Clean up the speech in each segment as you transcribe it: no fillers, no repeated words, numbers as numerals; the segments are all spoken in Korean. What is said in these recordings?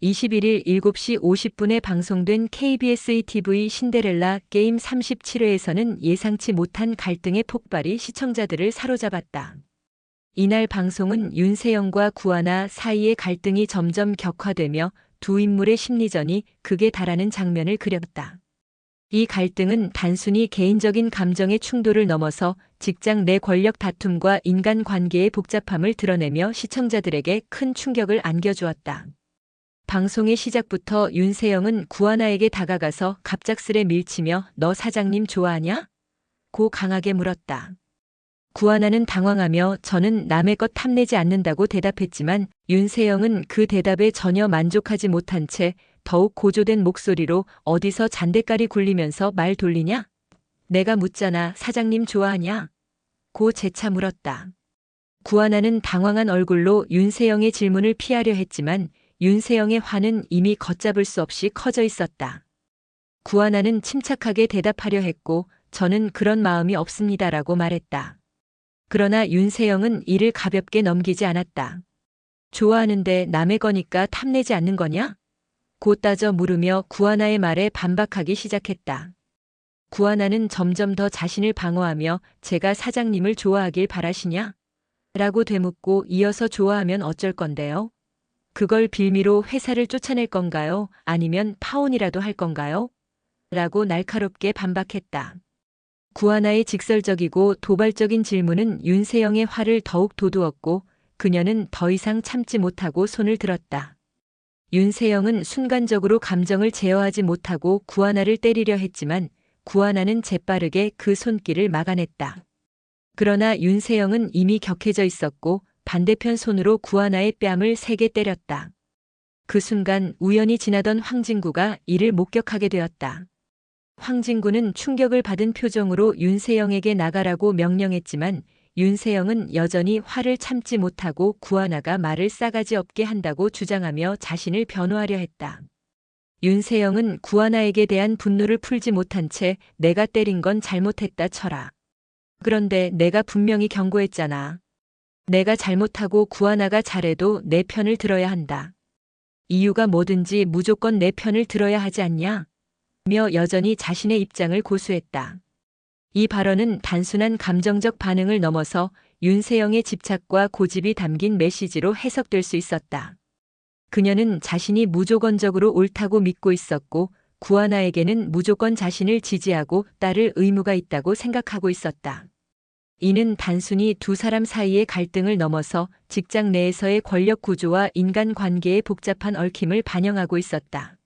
21일 7시 50분에 방송된 KBS ETV 신데렐라 게임 37회에서는 예상치 못한 갈등의 폭발이 시청자들을 사로잡았다. 이날 방송은 윤세영과 구하나 사이의 갈등이 점점 격화되며 두 인물의 심리전이 극에 달하는 장면을 그렸다. 이 갈등은 단순히 개인적인 감정의 충돌을 넘어서 직장 내 권력 다툼과 인간관계의 복잡함을 드러내며 시청자들에게 큰 충격을 안겨주었다. 방송의 시작부터 윤세영은 구하나에게 다가가서 갑작스레 밀치며 "너 사장님 좋아하냐?" 고 강하게 물었다. 구하나는 당황하며 "저는 남의 것 탐내지 않는다고 대답했지만 윤세영은 그 대답에 전혀 만족하지 못한 채 더욱 고조된 목소리로 "어디서 잔대까리 굴리면서 말 돌리냐? 내가 묻잖아. 사장님 좋아하냐?" 고 재차 물었다. 구하나는 당황한 얼굴로 윤세영의 질문을 피하려 했지만 윤세영의 화는 이미 걷잡을 수 없이 커져 있었다. 구하나는 침착하게 대답하려 했고 "저는 그런 마음이 없습니다라고 말했다. 그러나 윤세영은 이를 가볍게 넘기지 않았다. "좋아하는데 남의 거니까 탐내지 않는 거냐?" 고 따져 물으며 구하나의 말에 반박하기 시작했다. 구하나는 점점 더 자신을 방어하며 "제가 사장님을 좋아하길 바라시냐? 라고 되묻고 이어서 "좋아하면 어쩔 건데요? 그걸 빌미로 회사를 쫓아낼 건가요? 아니면 파혼이라도 할 건가요?" 라고 날카롭게 반박했다. 구하나의 직설적이고 도발적인 질문은 윤세영의 화를 더욱 돋우었고 그녀는 더 이상 참지 못하고 손을 들었다. 윤세영은 순간적으로 감정을 제어하지 못하고 구하나를 때리려 했지만 구하나는 재빠르게 그 손길을 막아냈다. 그러나 윤세영은 이미 격해져 있었고 반대편 손으로 구하나의 뺨을 세게 때렸다. 그 순간 우연히 지나던 황진구가 이를 목격하게 되었다. 황진구는 충격을 받은 표정으로 윤세영에게 나가라고 명령했지만 윤세영은 여전히 화를 참지 못하고 구하나가 말을 싸가지 없게 한다고 주장하며 자신을 변호하려 했다. 윤세영은 구하나에게 대한 분노를 풀지 못한 채 "내가 때린 건 잘못했다 쳐라. 그런데 내가 분명히 경고했잖아. 내가 잘못하고 구하나가 잘해도 내 편을 들어야 한다. 이유가 뭐든지 무조건 내 편을 들어야 하지 않냐?" 며 여전히 자신의 입장을 고수했다. 이 발언은 단순한 감정적 반응을 넘어서 윤세영의 집착과 고집이 담긴 메시지로 해석될 수 있었다. 그녀는 자신이 무조건적으로 옳다고 믿고 있었고 구하나에게는 무조건 자신을 지지하고 따를 의무가 있다고 생각하고 있었다. 이는 단순히 두 사람 사이의 갈등을 넘어서 직장 내에서의 권력 구조와 인간관계의 복잡한 얽힘을 반영하고 있었다.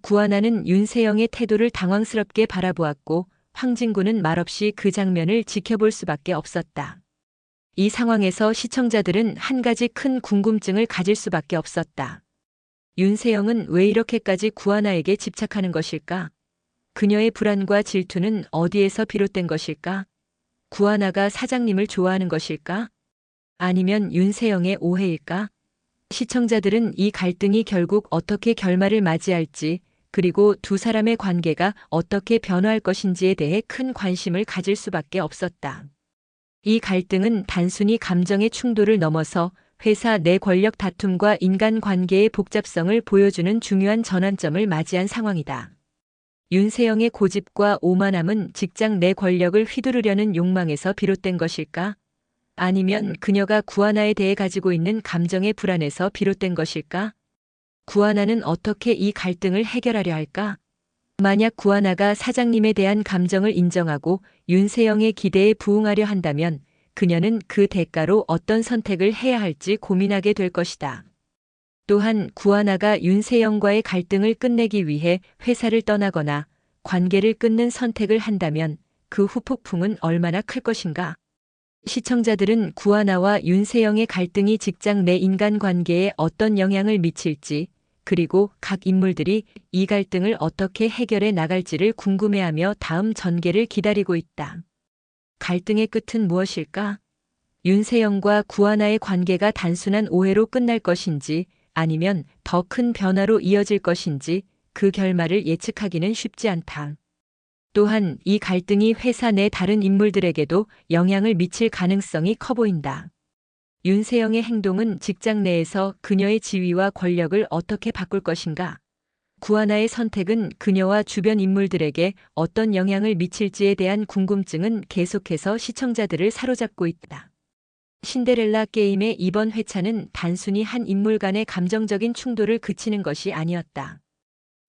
구하나는 윤세영의 태도를 당황스럽게 바라보았고 황진구는 말없이 그 장면을 지켜볼 수밖에 없었다. 이 상황에서 시청자들은 한 가지 큰 궁금증을 가질 수밖에 없었다. 윤세영은 왜 이렇게까지 구하나에게 집착하는 것일까? 그녀의 불안과 질투는 어디에서 비롯된 것일까? 구하나가 사장님을 좋아하는 것일까? 아니면 윤세영의 오해일까? 시청자들은 이 갈등이 결국 어떻게 결말을 맞이할지 그리고 두 사람의 관계가 어떻게 변화할 것인지에 대해 큰 관심을 가질 수밖에 없었다. 이 갈등은 단순히 감정의 충돌을 넘어서 회사 내 권력 다툼과 인간관계의 복잡성을 보여주는 중요한 전환점을 맞이한 상황이다. 윤세영의 고집과 오만함은 직장 내 권력을 휘두르려는 욕망에서 비롯된 것일까? 아니면 그녀가 구하나에 대해 가지고 있는 감정의 불안에서 비롯된 것일까? 구하나는 어떻게 이 갈등을 해결하려 할까? 만약 구하나가 사장님에 대한 감정을 인정하고 윤세영의 기대에 부응하려 한다면 그녀는 그 대가로 어떤 선택을 해야 할지 고민하게 될 것이다. 또한 구하나가 윤세영과의 갈등을 끝내기 위해 회사를 떠나거나 관계를 끊는 선택을 한다면 그 후폭풍은 얼마나 클 것인가? 시청자들은 구하나와 윤세영의 갈등이 직장 내 인간관계에 어떤 영향을 미칠지 그리고 각 인물들이 이 갈등을 어떻게 해결해 나갈지를 궁금해하며 다음 전개를 기다리고 있다. 갈등의 끝은 무엇일까? 윤세영과 구하나의 관계가 단순한 오해로 끝날 것인지 아니면 더 큰 변화로 이어질 것인지 그 결말을 예측하기는 쉽지 않다. 또한 이 갈등이 회사 내 다른 인물들에게도 영향을 미칠 가능성이 커 보인다. 윤세영의 행동은 직장 내에서 그녀의 지위와 권력을 어떻게 바꿀 것인가? 구하나의 선택은 그녀와 주변 인물들에게 어떤 영향을 미칠지에 대한 궁금증은 계속해서 시청자들을 사로잡고 있다. 신데렐라 게임의 이번 회차는 단순히 한 인물 간의 감정적인 충돌을 그치는 것이 아니었다.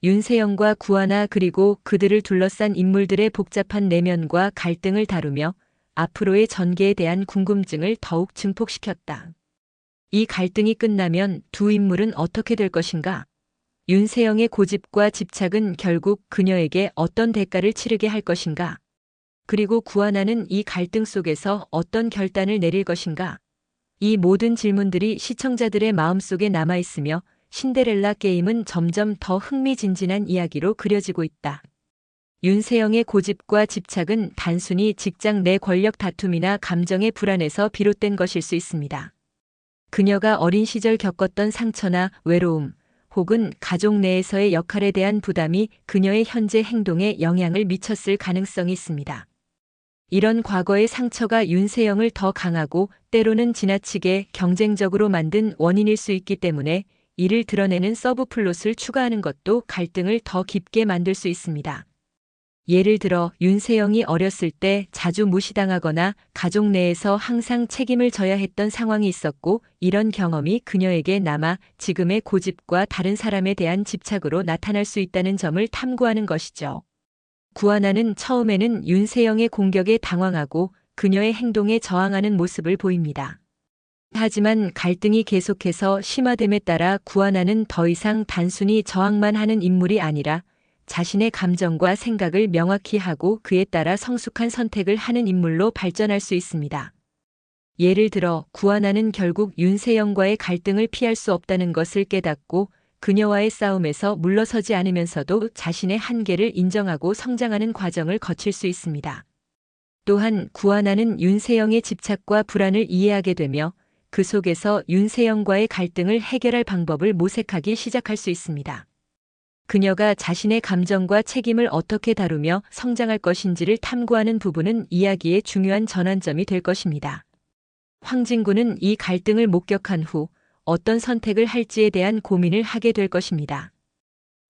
윤세영과 구하나 그리고 그들을 둘러싼 인물들의 복잡한 내면과 갈등을 다루며 앞으로의 전개에 대한 궁금증을 더욱 증폭시켰다. 이 갈등이 끝나면 두 인물은 어떻게 될 것인가? 윤세영의 고집과 집착은 결국 그녀에게 어떤 대가를 치르게 할 것인가? 그리고 구하나는 이 갈등 속에서 어떤 결단을 내릴 것인가? 이 모든 질문들이 시청자들의 마음속에 남아있으며 신데렐라 게임은 점점 더 흥미진진한 이야기로 그려지고 있다. 윤세영의 고집과 집착은 단순히 직장 내 권력 다툼이나 감정의 불안에서 비롯된 것일 수 있습니다. 그녀가 어린 시절 겪었던 상처나 외로움, 혹은 가족 내에서의 역할에 대한 부담이 그녀의 현재 행동에 영향을 미쳤을 가능성이 있습니다. 이런 과거의 상처가 윤세영을 더 강하고 때로는 지나치게 경쟁적으로 만든 원인일 수 있기 때문에 이를 드러내는 서브플롯을 추가하는 것도 갈등을 더 깊게 만들 수 있습니다. 예를 들어 윤세영이 어렸을 때 자주 무시당하거나 가족 내에서 항상 책임을 져야 했던 상황이 있었고, 이런 경험이 그녀에게 남아 지금의 고집과 다른 사람에 대한 집착으로 나타날 수 있다는 점을 탐구하는 것이죠. 구하나는 처음에는 윤세영의 공격에 당황하고 그녀의 행동에 저항하는 모습을 보입니다. 하지만 갈등이 계속해서 심화됨에 따라 구하나는 더 이상 단순히 저항만 하는 인물이 아니라 자신의 감정과 생각을 명확히 하고 그에 따라 성숙한 선택을 하는 인물로 발전할 수 있습니다. 예를 들어 구하나는 결국 윤세영과의 갈등을 피할 수 없다는 것을 깨닫고 그녀와의 싸움에서 물러서지 않으면서도 자신의 한계를 인정하고 성장하는 과정을 거칠 수 있습니다. 또한 구하나는 윤세영의 집착과 불안을 이해하게 되며 그 속에서 윤세영과의 갈등을 해결할 방법을 모색하기 시작할 수 있습니다. 그녀가 자신의 감정과 책임을 어떻게 다루며 성장할 것인지를 탐구하는 부분은 이야기의 중요한 전환점이 될 것입니다. 황진구는 이 갈등을 목격한 후 어떤 선택을 할지에 대한 고민을 하게 될 것입니다.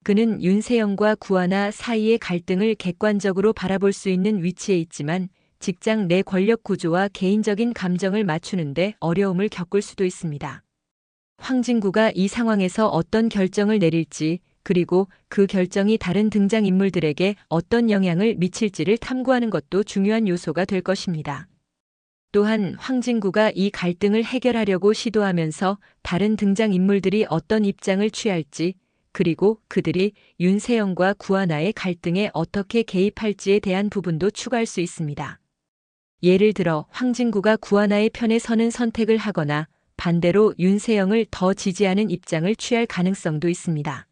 그는 윤세영과 구하나 사이의 갈등을 객관적으로 바라볼 수 있는 위치에 있지만 직장 내 권력 구조와 개인적인 감정을 맞추는데 어려움을 겪을 수도 있습니다. 황진구가 이 상황에서 어떤 결정을 내릴지, 그리고 그 결정이 다른 등장인물들에게 어떤 영향을 미칠지를 탐구하는 것도 중요한 요소가 될 것입니다. 또한 황진구가 이 갈등을 해결하려고 시도하면서 다른 등장인물들이 어떤 입장을 취할지, 그리고 그들이 윤세영과 구하나의 갈등에 어떻게 개입할지에 대한 부분도 추가할 수 있습니다. 예를 들어 황진구가 구하나의 편에 서는 선택을 하거나 반대로 윤세영을 더 지지하는 입장을 취할 가능성도 있습니다.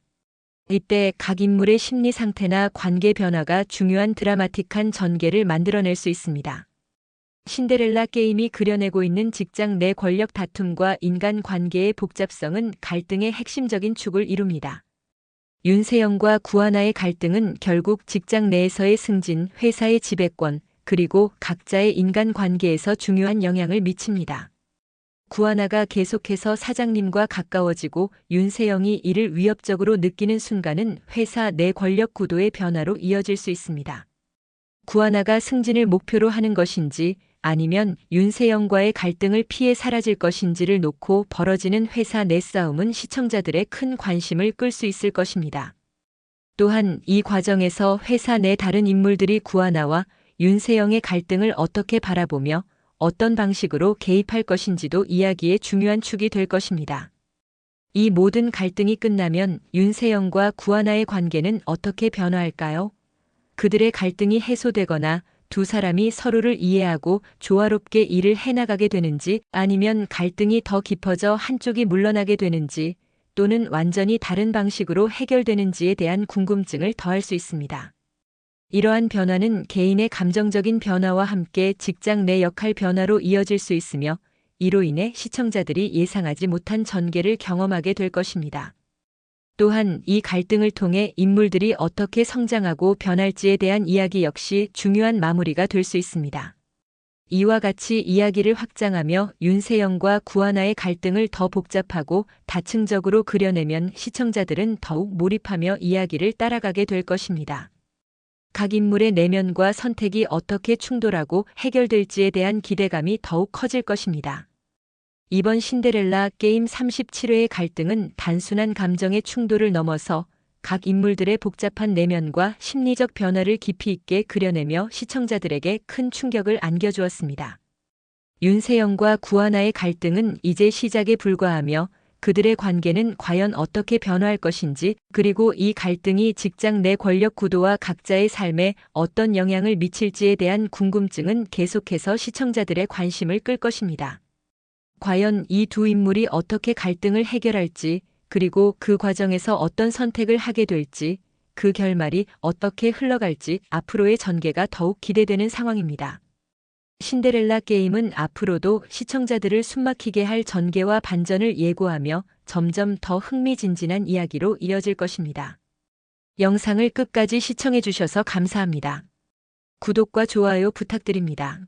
이때 각 인물의 심리 상태나 관계 변화가 중요한 드라마틱한 전개를 만들어낼 수 있습니다. 신데렐라 게임이 그려내고 있는 직장 내 권력 다툼과 인간 관계의 복잡성은 갈등의 핵심적인 축을 이룹니다. 윤세영과 구하나의 갈등은 결국 직장 내에서의 승진, 회사의 지배권, 그리고 각자의 인간 관계에서 중요한 영향을 미칩니다. 구하나가 계속해서 사장님과 가까워지고 윤세영이 이를 위협적으로 느끼는 순간은 회사 내 권력 구도의 변화로 이어질 수 있습니다. 구하나가 승진을 목표로 하는 것인지 아니면 윤세영과의 갈등을 피해 사라질 것인지를 놓고 벌어지는 회사 내 싸움은 시청자들의 큰 관심을 끌 수 있을 것입니다. 또한 이 과정에서 회사 내 다른 인물들이 구하나와 윤세영의 갈등을 어떻게 바라보며 어떤 방식으로 개입할 것인지도 이야기의 중요한 축이 될 것입니다. 이 모든 갈등이 끝나면 윤세영과 구하나의 관계는 어떻게 변화할까요? 그들의 갈등이 해소되거나 두 사람이 서로를 이해하고 조화롭게 일을 해나가게 되는지, 아니면 갈등이 더 깊어져 한쪽이 물러나게 되는지, 또는 완전히 다른 방식으로 해결되는지에 대한 궁금증을 더할 수 있습니다. 이러한 변화는 개인의 감정적인 변화와 함께 직장 내 역할 변화로 이어질 수 있으며, 이로 인해 시청자들이 예상하지 못한 전개를 경험하게 될 것입니다. 또한 이 갈등을 통해 인물들이 어떻게 성장하고 변할지에 대한 이야기 역시 중요한 마무리가 될 수 있습니다. 이와 같이 이야기를 확장하며 윤세영과 구하나의 갈등을 더 복잡하고 다층적으로 그려내면 시청자들은 더욱 몰입하며 이야기를 따라가게 될 것입니다. 각 인물의 내면과 선택이 어떻게 충돌하고 해결될지에 대한 기대감이 더욱 커질 것입니다. 이번 신데렐라 게임 37회의 갈등은 단순한 감정의 충돌을 넘어서 각 인물들의 복잡한 내면과 심리적 변화를 깊이 있게 그려내며 시청자들에게 큰 충격을 안겨주었습니다. 윤세영과 구하나의 갈등은 이제 시작에 불과하며 그들의 관계는 과연 어떻게 변화할 것인지, 그리고 이 갈등이 직장 내 권력 구도와 각자의 삶에 어떤 영향을 미칠지에 대한 궁금증은 계속해서 시청자들의 관심을 끌 것입니다. 과연 이 두 인물이 어떻게 갈등을 해결할지, 그리고 그 과정에서 어떤 선택을 하게 될지, 그 결말이 어떻게 흘러갈지 앞으로의 전개가 더욱 기대되는 상황입니다. 신데렐라 게임은 앞으로도 시청자들을 숨막히게 할 전개와 반전을 예고하며 점점 더 흥미진진한 이야기로 이어질 것입니다. 영상을 끝까지 시청해 주셔서 감사합니다. 구독과 좋아요 부탁드립니다.